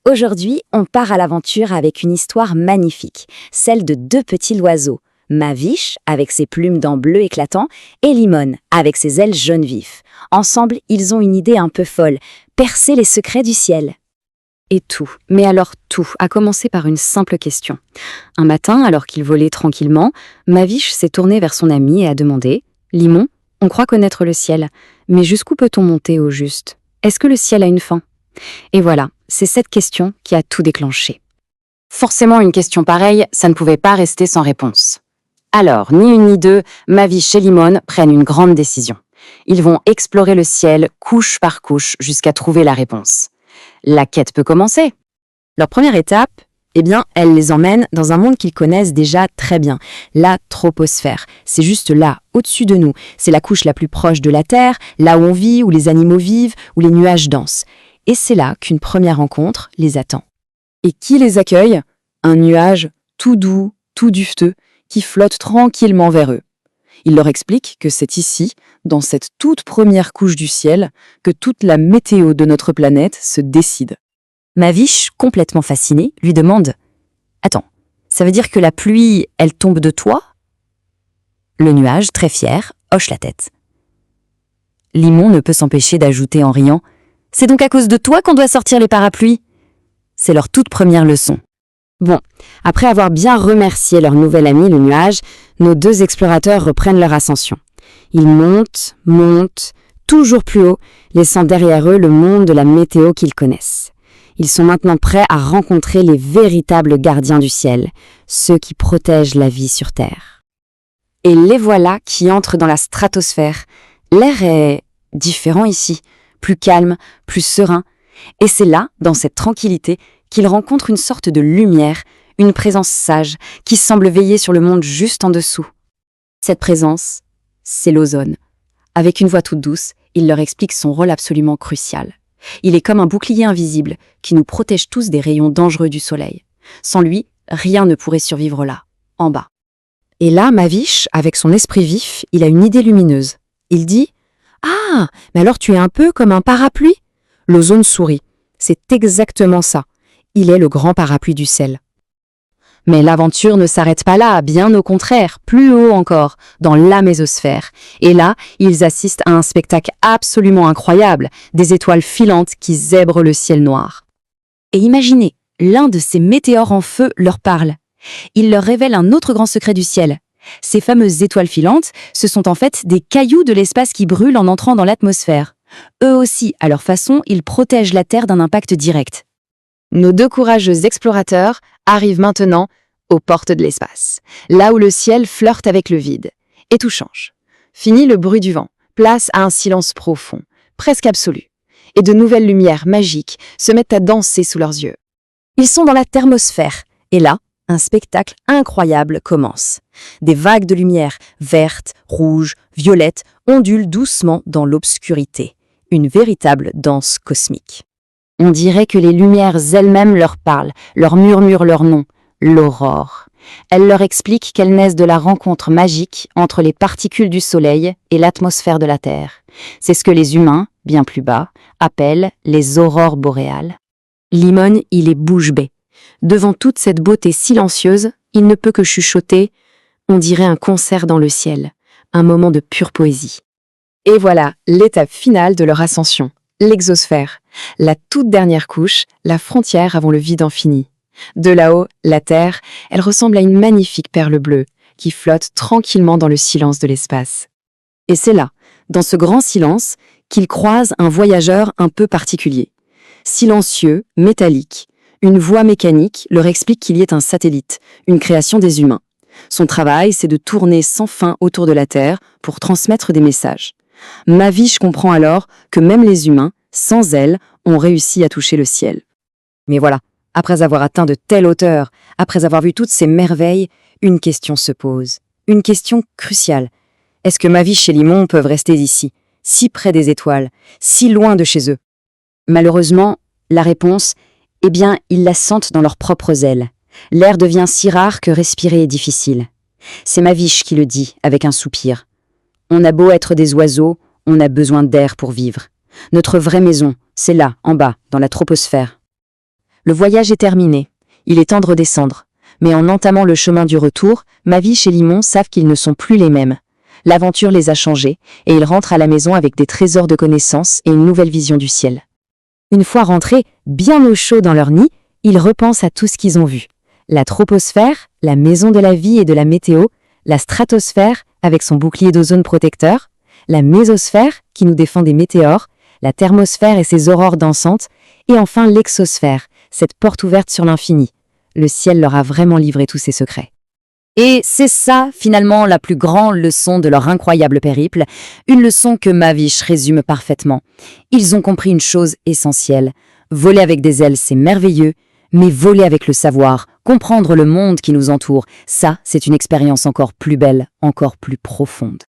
Aujourd'hui, on part à l'aventure avec une histoire magnifique, celle de deux petits oiseaux, Maviche, avec ses plumes d'un bleu éclatant, et Limone, avec ses ailes jaune vif. Ensemble, ils ont une idée un peu folle, percer les secrets du ciel. Et tout, mais alors tout, a commencé par une simple question. Un matin, alors qu'il volait tranquillement, Maviche s'est tourné vers son ami et a demandé « Limon, on croit connaître le ciel, mais jusqu'où peut-on monter au juste? Est-ce que le ciel a une fin ?» Et voilà, c'est cette question qui a tout déclenché. Forcément, une question pareille, ça ne pouvait pas rester sans réponse. Alors, ni une ni deux, Maviche et Limone prennent une grande décision. Ils vont explorer le ciel, couche par couche, jusqu'à trouver la réponse. La quête peut commencer. Leur première étape, elle les emmène dans un monde qu'ils connaissent déjà très bien, la troposphère. C'est juste là, au-dessus de nous. C'est la couche la plus proche de la Terre, là où on vit, où les animaux vivent, où les nuages dansent. Et c'est là qu'une première rencontre les attend. Et qui les accueille? Un nuage tout doux, tout dufteux, qui flotte tranquillement vers eux. Il leur explique que c'est ici, dans cette toute première couche du ciel, que toute la météo de notre planète se décide. Maviche, complètement fasciné, lui demande « Attends, ça veut dire que la pluie, elle tombe de toi ?» Le nuage, très fier, hoche la tête. Limon ne peut s'empêcher d'ajouter en riant « C'est donc à cause de toi qu'on doit sortir les parapluies ?» C'est leur toute première leçon. Bon, après avoir bien remercié leur nouvel ami, le nuage, nos deux explorateurs reprennent leur ascension. Ils montent, toujours plus haut, laissant derrière eux le monde de la météo qu'ils connaissent. Ils sont maintenant prêts à rencontrer les véritables gardiens du ciel, ceux qui protègent la vie sur Terre. Et les voilà qui entrent dans la stratosphère. L'air est différent ici, plus calme, plus serein. Et c'est là, dans cette tranquillité, qu'ils rencontrent une sorte de lumière, une présence sage qui semble veiller sur le monde juste en dessous. Cette présence, c'est l'ozone. Avec une voix toute douce, il leur explique son rôle absolument crucial. Il est comme un bouclier invisible qui nous protège tous des rayons dangereux du soleil. Sans lui, rien ne pourrait survivre là, en bas. Et là, Maviche, avec son esprit vif, il a une idée lumineuse. Il dit « Ah, mais alors tu es un peu comme un parapluie ?» L'ozone sourit. C'est exactement ça. Il est le grand parapluie du ciel. Mais l'aventure ne s'arrête pas là, bien au contraire, plus haut encore, dans la mésosphère. Et là, ils assistent à un spectacle absolument incroyable, des étoiles filantes qui zèbrent le ciel noir. Et imaginez, l'un de ces météores en feu leur parle. Il leur révèle un autre grand secret du ciel. Ces fameuses étoiles filantes, ce sont en fait des cailloux de l'espace qui brûlent en entrant dans l'atmosphère. Eux aussi, à leur façon, ils protègent la Terre d'un impact direct. Nos deux courageux explorateurs arrivent maintenant aux portes de l'espace, là où le ciel flirte avec le vide. Et tout change. Fini le bruit du vent, place à un silence profond, presque absolu. Et de nouvelles lumières magiques se mettent à danser sous leurs yeux. Ils sont dans la thermosphère, et là, un spectacle incroyable commence. Des vagues de lumière, vertes, rouges, violettes, ondulent doucement dans l'obscurité. Une véritable danse cosmique. On dirait que les lumières elles-mêmes leur parlent, leur murmurent leur nom, l'aurore. Elle leur explique qu'elles naissent de la rencontre magique entre les particules du Soleil et l'atmosphère de la Terre. C'est ce que les humains, bien plus bas, appellent les aurores boréales. Limone, il est bouche bée. Devant toute cette beauté silencieuse, il ne peut que chuchoter. On dirait un concert dans le ciel, un moment de pure poésie. Et voilà l'étape finale de leur ascension. L'exosphère, la toute dernière couche, la frontière avant le vide infini. De là-haut, la Terre, elle ressemble à une magnifique perle bleue qui flotte tranquillement dans le silence de l'espace. Et c'est là, dans ce grand silence, qu'ils croisent un voyageur un peu particulier. Silencieux, métallique, une voix mécanique leur explique qu'il y est un satellite, une création des humains. Son travail, c'est de tourner sans fin autour de la Terre pour transmettre des messages. Maviche comprend alors que même les humains, sans elle, ont réussi à toucher le ciel. Mais voilà, après avoir atteint de telles hauteurs, après avoir vu toutes ces merveilles, une question se pose. Une question cruciale. Est-ce que Maviche et Limon peuvent rester ici, si près des étoiles, si loin de chez eux? Malheureusement, la réponse, ils la sentent dans leurs propres ailes. L'air devient si rare que respirer est difficile. C'est Maviche qui le dit avec un soupir. On a beau être des oiseaux, on a besoin d'air pour vivre. Notre vraie maison, c'est là, en bas, dans la troposphère. Le voyage est terminé. Il est temps de redescendre. Mais en entamant le chemin du retour, Mavish et Limon savent qu'ils ne sont plus les mêmes. L'aventure les a changés, et ils rentrent à la maison avec des trésors de connaissances et une nouvelle vision du ciel. Une fois rentrés, bien au chaud dans leur nid, ils repensent à tout ce qu'ils ont vu. La troposphère, la maison de la vie et de la météo, la stratosphère avec son bouclier d'ozone protecteur, la mésosphère qui nous défend des météores, la thermosphère et ses aurores dansantes, et enfin l'exosphère, cette porte ouverte sur l'infini. Le ciel leur a vraiment livré tous ses secrets. Et c'est ça, finalement, la plus grande leçon de leur incroyable périple, une leçon que Mavish résume parfaitement. Ils ont compris une chose essentielle. Voler avec des ailes, c'est merveilleux, mais voler avec le savoir, comprendre le monde qui nous entoure, ça, c'est une expérience encore plus belle, encore plus profonde.